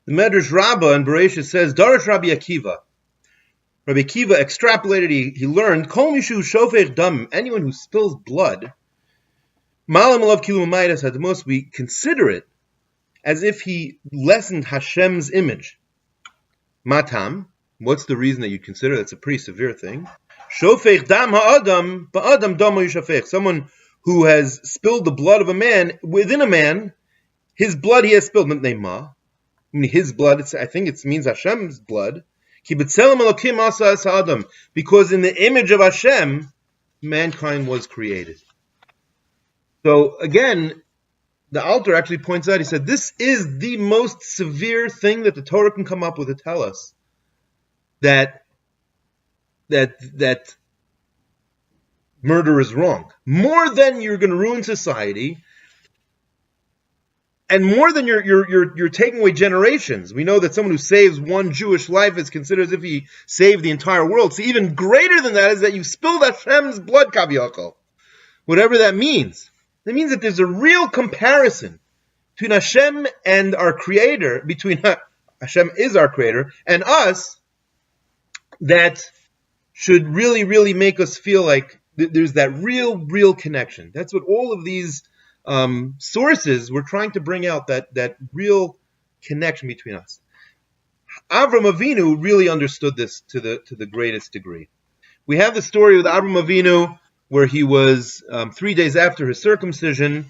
The Medrash Rabbah in Bereshit says, Darash Rabbi Akiva. Rabbi Akiva extrapolated, he learned, Kol mishu shofech dam, anyone who spills blood, malam alav kilu maidas, at the most we consider it as if he lessened Hashem's image. Matam, what's the reason that you consider that's a pretty severe thing? Shofech dam ha'adam, ba'adam damo yishafech. Someone who has spilled the blood of a man, within a man, his blood he has spilled. His blood, I think it means Hashem's blood. Because in the image of Hashem, mankind was created. So again, the Alter actually points out, he said, this is the most severe thing that the Torah can come up with to tell us that murder is wrong. More than you're going to ruin society, and more than you're taking away generations. We know that someone who saves one Jewish life is considered as if he saved the entire world. So even greater than that is that you spilled Hashem's blood, Kaviyachol. Whatever that means. That means that there's a real comparison between Hashem and our Creator, between Hashem is our Creator, and us, that should really, really make us feel like there's that real connection. That's what all of these sources were trying to bring out, that real connection between us. Avram Avinu really understood this to the greatest degree. We have the story with Avram Avinu where he was 3 days after his circumcision,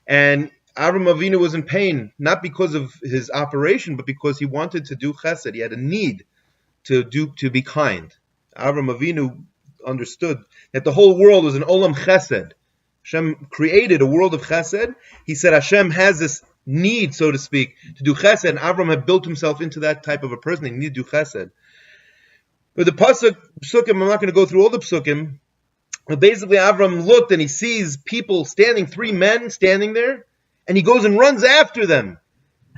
and Avram Avinu was in pain, not because of his operation, but because he wanted to do chesed. He had a need to be kind. Avram Avinu understood that the whole world was an olam chesed. Hashem created a world of chesed. He said Hashem has this need, so to speak, to do chesed, and Avram had built himself into that type of a person. He needed to do chesed. But the psukim, I'm not going to go through all the psukim, but basically Avram looked and he sees people standing, 3 men standing there, and he goes and runs after them.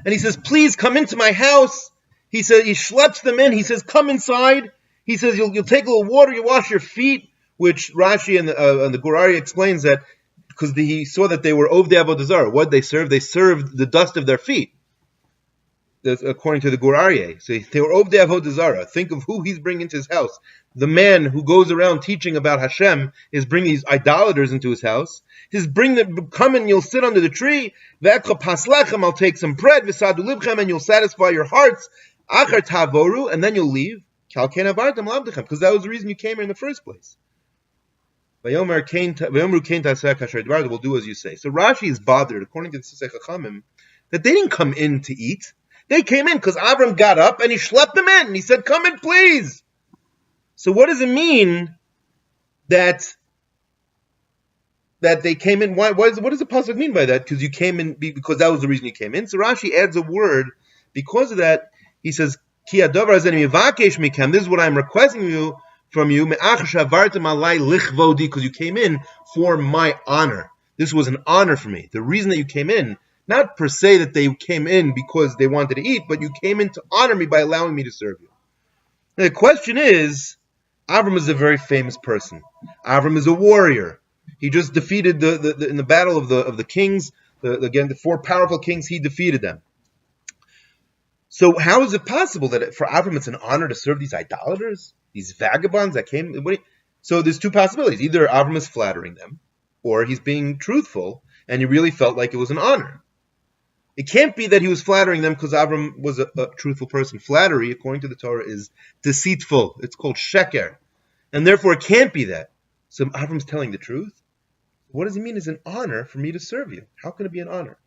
And he says, please come into my house. He says, he schleps them in. He says, come inside. He says, you'll take a little water, you wash your feet, which Rashi and the Gur Aryeh explains that because he saw that they were Ovdei Avodah Zarah. What they served? They served the dust of their feet. That's according to the Gur Aryeh. So they were Ovdei Avodah Zarah. Think of who he's bringing into his house. The man who goes around teaching about Hashem is bringing these idolaters into his house. He's bring them, come and you'll sit under the tree. Ve'ekha pas lechem, I'll take some bread. V'sadu libchem, and you'll satisfy your hearts. Achar tavoru, and then you'll leave. Because that was the reason you came here in the first place. We'll do as you say. So Rashi is bothered, according to the Sisei Chachamim, that they didn't come in to eat. They came in because Avram got up and he schlepped them in. He said, come in, please. So what does it mean that they came in? What does the pasuk mean by that? Because you came in, because that was the reason you came in. So Rashi adds a word. Because of that, he says, Ki hadavar hazeh ani mivakesh mikem. This is what I'm requesting from you, because you came in for my honor. This was an honor for me. The reason that you came in, not per se that they came in because they wanted to eat, but you came in to honor me by allowing me to serve you. Now the question is, Avram is a very famous person. Avram is a warrior. He just defeated in the battle of the kings. The 4 powerful kings, he defeated them. So how is it possible that for Avram it's an honor to serve these idolaters, these vagabonds that came? So there's 2 possibilities. Either Avram is flattering them, or he's being truthful, and he really felt like it was an honor. It can't be that he was flattering them because Avram was a truthful person. Flattery, according to the Torah, is deceitful. It's called sheker. And therefore it can't be that. So Avram's telling the truth? What does it mean it's an honor for me to serve you? How can it be an honor?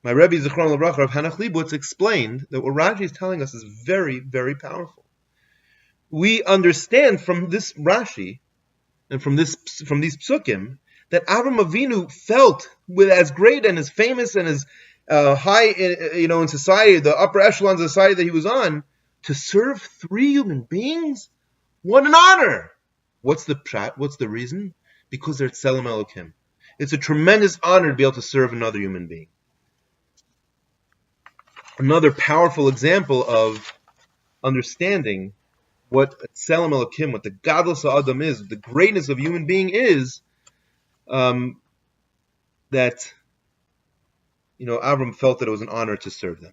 My Rebbe Zichron L'Bracha of Hanach Leibowitz explained that what Rashi is telling us is very, very powerful. We understand from this Rashi and from these psukim that Avram Avinu felt with as great and as famous and as high in society, the upper echelons of society that he was on, to serve 3 human beings. What an honor! What's the pshat? What's the reason? Because they're Tselem Elokim. It's a tremendous honor to be able to serve another human being. Another powerful example of understanding what Tselem Elokim, what the Gadlus Adam is, the greatness of human being is, that Avram felt that it was an honor to serve them.